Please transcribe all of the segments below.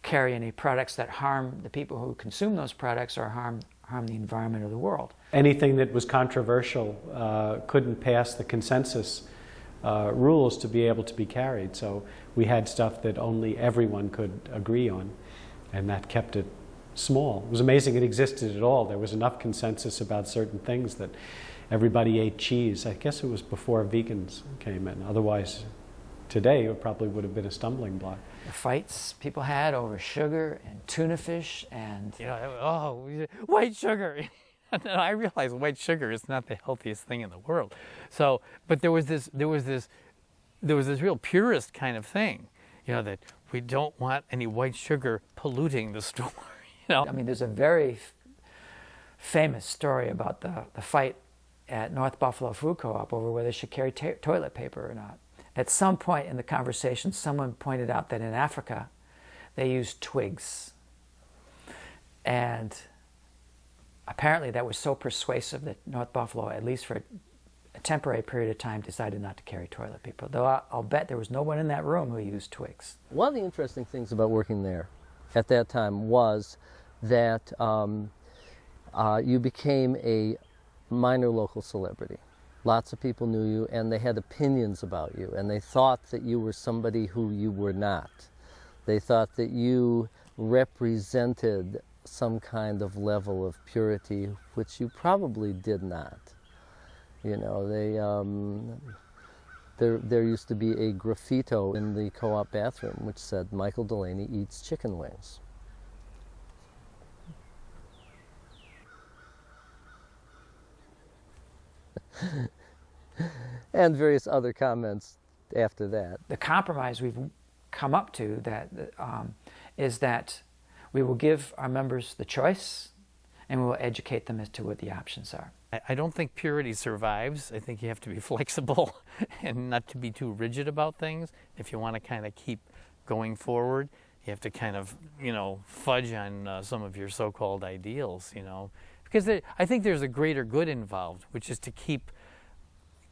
carry any products that harm the people who consume those products or harm the environment or the world. Anything that was controversial couldn't pass the consensus rules to be able to be carried. So we had stuff that only everyone could agree on, and that kept it small. It was amazing it existed at all. There was enough consensus about certain things that everybody ate cheese. I guess it was before vegans came in. Otherwise, today it probably would have been a stumbling block. The fights people had over sugar and tuna fish and... white sugar. I realize white sugar is not the healthiest thing in the world. So, but there was this real purist kind of thing, that we don't want any white sugar polluting the store. I mean, there's a very famous story about the fight at North Buffalo Food Co-op over whether they should carry toilet paper or not. At some point in the conversation, someone pointed out that in Africa, they use twigs. And apparently that was so persuasive that North Buffalo, at least for a temporary period of time, decided not to carry toilet paper. Though I'll bet there was no one in that room who used twigs. One of the interesting things about working there at that time was that you became a minor local celebrity. Lots of people knew you, and they had opinions about you, and they thought that you were somebody who you were not. They thought that you represented some kind of level of purity, which you probably did not. There used to be a graffito in the co-op bathroom which said, "Michael Delaney eats chicken wings." And various other comments after that. The compromise we've come up to is that we will give our members the choice and we will educate them as to what the options are. I don't think purity survives. I think you have to be flexible and not to be too rigid about things. If you want to kind of keep going forward, you have to kind of, fudge on some of your so-called ideals, Because I think there's a greater good involved, which is to keep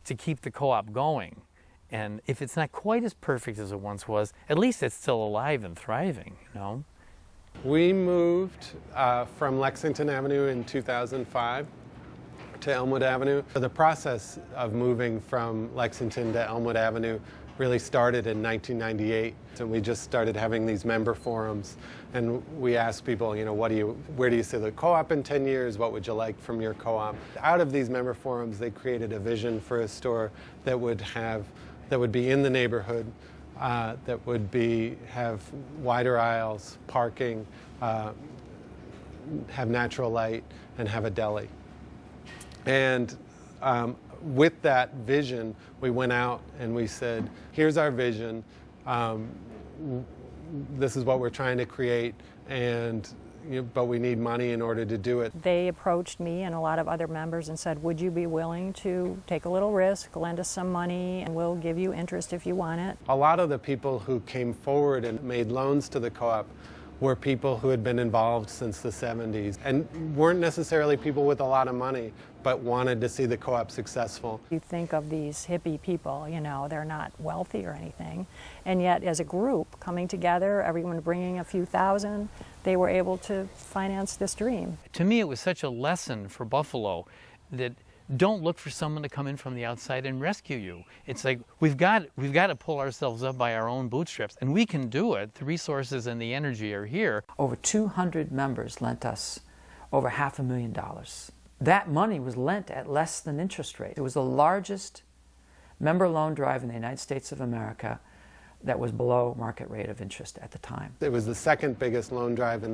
the co-op going. And if it's not quite as perfect as it once was, at least it's still alive and thriving, We moved from Lexington Avenue in 2005 to Elmwood Avenue. The process of moving from Lexington to Elmwood Avenue really started in 1998. And we just started having these member forums, and we asked people, where do you see the co-op in 10 years? What would you like from your co-op? Out of these member forums, they created a vision for a store that would be in the neighborhood, that would have wider aisles, parking, have natural light, and have a deli. And with that vision, we went out and we said, here's our vision, this is what we're trying to create, but we need money in order to do it. They approached me and a lot of other members and said, would you be willing to take a little risk, lend us some money, and we'll give you interest if you want it? A lot of the people who came forward and made loans to the co-op were people who had been involved since the 70s and weren't necessarily people with a lot of money, but wanted to see the co-op successful. You think of these hippie people, they're not wealthy or anything, and yet as a group coming together, everyone bringing a few thousand, they were able to finance this dream. To me, it was such a lesson for Buffalo that don't look for someone to come in from the outside and rescue you. It's like we've got to pull ourselves up by our own bootstraps, and we can do it. The resources and the energy are here. Over 200 members lent us over $500,000. That money was lent at less than interest rate. It was the largest member loan drive in the United States of America that was below market rate of interest at the time. It was the second biggest loan drive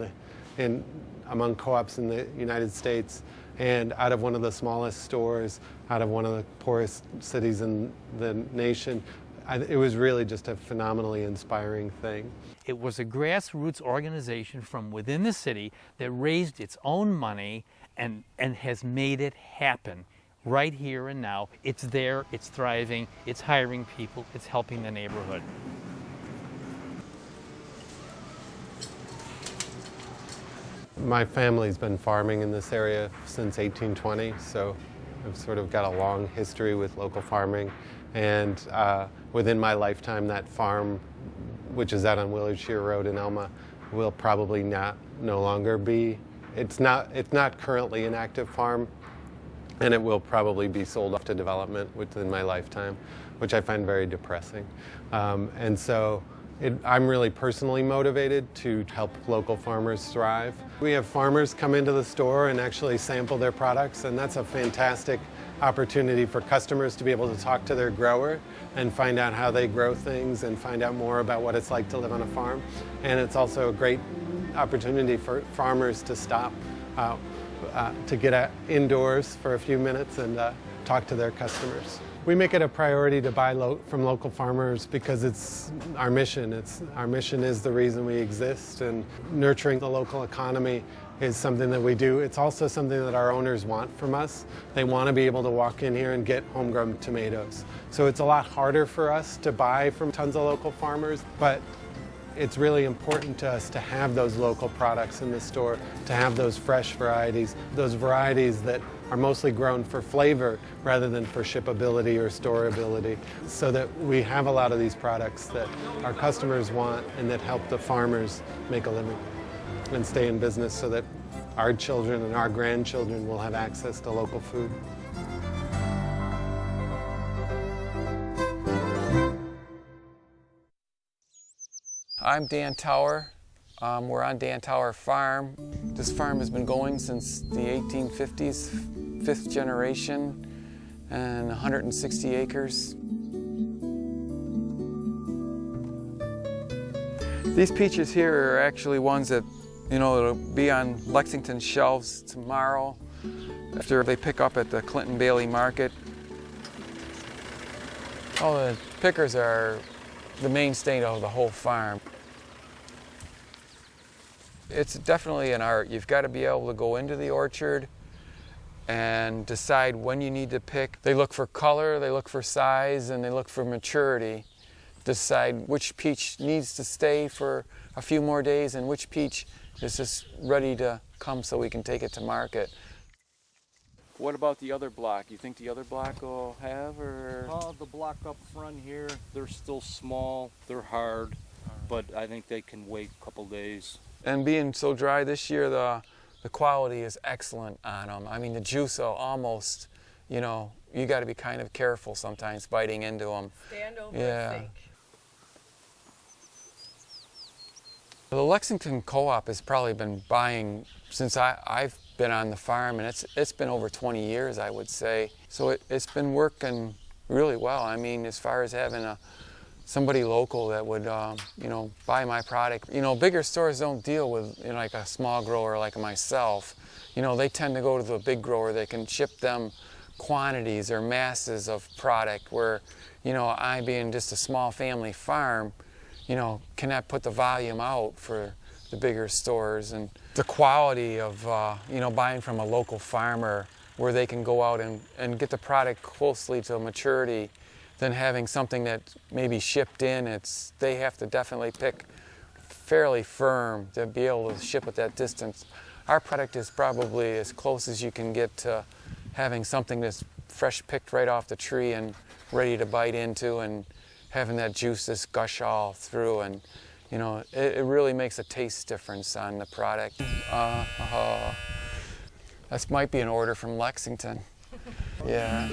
among co-ops in the United States, and out of one of the smallest stores, out of one of the poorest cities in the nation. It was really just a phenomenally inspiring thing. It was a grassroots organization from within the city that raised its own money and has made it happen right here and now. It's there, it's thriving, it's hiring people, it's helping the neighborhood. My family's been farming in this area since 1820, so I've sort of got a long history with local farming. And within my lifetime, that farm which is out on Willard Shear Road in Elma, will probably no longer be. It's not currently an active farm, and it will probably be sold off to development within my lifetime, which I find very depressing. And so I'm really personally motivated to help local farmers thrive. We have farmers come into the store and actually sample their products, and that's a fantastic opportunity for customers to be able to talk to their grower and find out how they grow things and find out more about what it's like to live on a farm. And it's also a great opportunity for farmers to stop, to get indoors for a few minutes and talk to their customers. We make it a priority to buy from local farmers because it's our mission. Our mission is the reason we exist, and nurturing the local economy is something that we do. It's also something that our owners want from us. They want to be able to walk in here and get homegrown tomatoes. So it's a lot harder for us to buy from tons of local farmers, but it's really important to us to have those local products in the store, to have those fresh varieties, those varieties that are mostly grown for flavor rather than for shippability or storability, so that we have a lot of these products that our customers want and that help the farmers make a living and stay in business, so that our children and our grandchildren will have access to local food. I'm Dan Tower. We're on Dan Tower Farm. This farm has been going since the 1850s, fifth generation, and 160 acres. These peaches here are actually ones that, it'll be on Lexington shelves tomorrow after they pick up at the Clinton Bailey Market. Oh, the pickers are the mainstay of the whole farm. It's definitely an art. You've got to be able to go into the orchard and decide when you need to pick. They look for color, they look for size, and they look for maturity. Decide which peach needs to stay for a few more days and which peach is just ready to come so we can take it to market. What about the other block? You think the other block will have, or? The block up front here, they're still small, they're hard, but I think they can wait a couple days. And being so dry this year, the quality is excellent on them. I mean, the juice will almost, you got to be kind of careful sometimes biting into them. Stand over yeah. and think. The Lexington Co-op has probably been buying since I've been on the farm, and it's been over 20 years, I would say. So it's been working really well. I mean, as far as having somebody local that would, buy my product. Bigger stores don't deal with, like a small grower like myself. They tend to go to the big grower that can ship them quantities or masses of product, where, I being just a small family farm, cannot put the volume out for the bigger stores. And the quality of, buying from a local farmer where they can go out and get the product closely to maturity, than having something that maybe shipped in. They have to definitely pick fairly firm to be able to ship at that distance. Our product is probably as close as you can get to having something that's fresh picked right off the tree and ready to bite into, and having that juice just gush all through, and it really makes a taste difference on the product. That might be an order from Lexington. Yeah.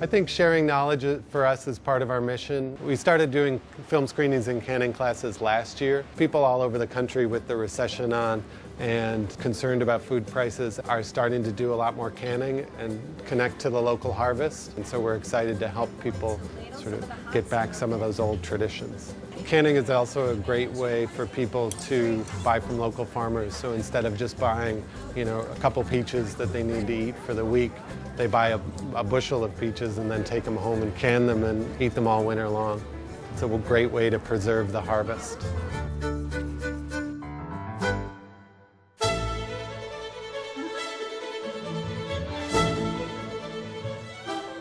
I think sharing knowledge for us is part of our mission. We started doing film screenings and canning classes last year. People all over the country, with the recession on and concerned about food prices, are starting to do a lot more canning and connect to the local harvest. And so we're excited to help people sort of get back some of those old traditions. Canning is also a great way for people to buy from local farmers. So instead of just buying, a couple peaches that they need to eat for the week, they buy a bushel of peaches and then take them home and can them and eat them all winter long. It's a great way to preserve the harvest.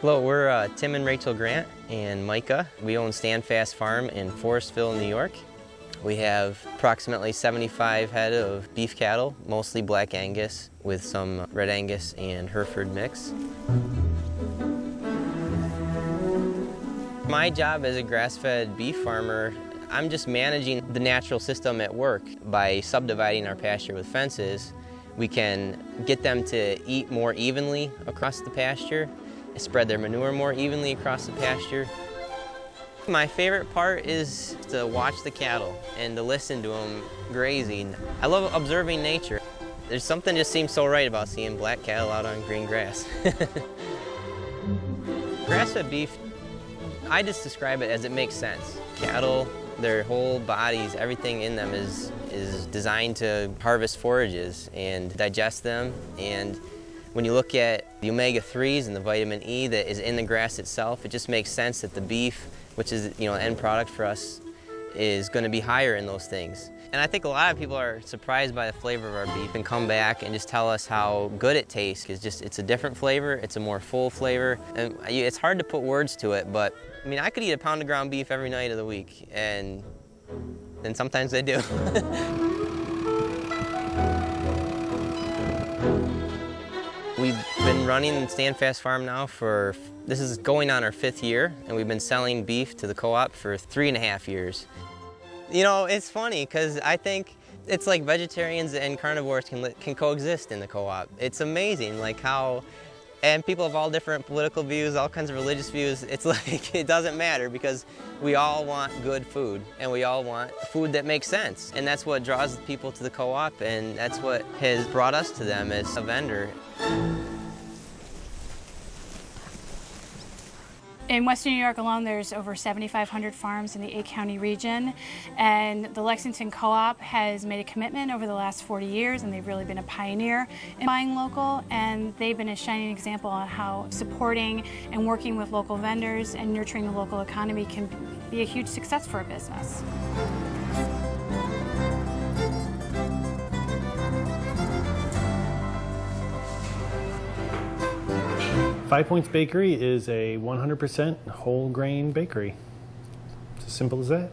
Hello, we're Tim and Rachel Grant and Micah. We own Standfast Farm in Forestville, New York. We have approximately 75 head of beef cattle, mostly Black Angus with some Red Angus and Hereford mix. My job as a grass-fed beef farmer, I'm just managing the natural system at work. By subdividing our pasture with fences, we can get them to eat more evenly across the pasture, spread their manure more evenly across the pasture. My favorite part is to watch the cattle and to listen to them grazing. I love observing nature. There's something just seems so right about seeing black cattle out on green grass. Grass-fed beef, I just describe it as it makes sense. Cattle, their whole bodies, everything in them is designed to harvest forages and digest them. And when you look at the omega-3s and the vitamin E that is in the grass itself, it just makes sense that the beef, which is the end product for us, is going to be higher in those things. And I think a lot of people are surprised by the flavor of our beef and come back and just tell us how good it tastes. It's a different flavor, it's a more full flavor. And it's hard to put words to it, but I mean, I could eat a pound of ground beef every night of the week, and sometimes I do. We've been running Standfast Farm now this is going on our 5th year, and we've been selling beef to the co-op for 3.5 years. It's funny because I think it's like vegetarians and carnivores can coexist in the co-op. It's amazing like how, and people have all different political views, all kinds of religious views. It's like it doesn't matter because we all want good food and we all want food that makes sense. And that's what draws people to the co-op, and that's what has brought us to them as a vendor. In Western New York alone, there's over 7,500 farms in the 8-county region, and the Lexington Co-op has made a commitment over the last 40 years, and they've really been a pioneer in buying local, and they've been a shining example on how supporting and working with local vendors and nurturing the local economy can be a huge success for a business. 5 Points Bakery is a 100% whole grain bakery. It's as simple as that.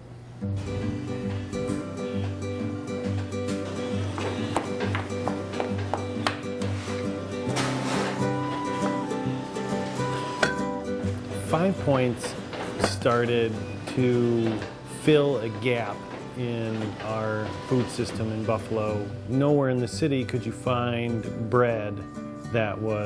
Five Points started to fill a gap in our food system in Buffalo. Nowhere in the city could you find bread that was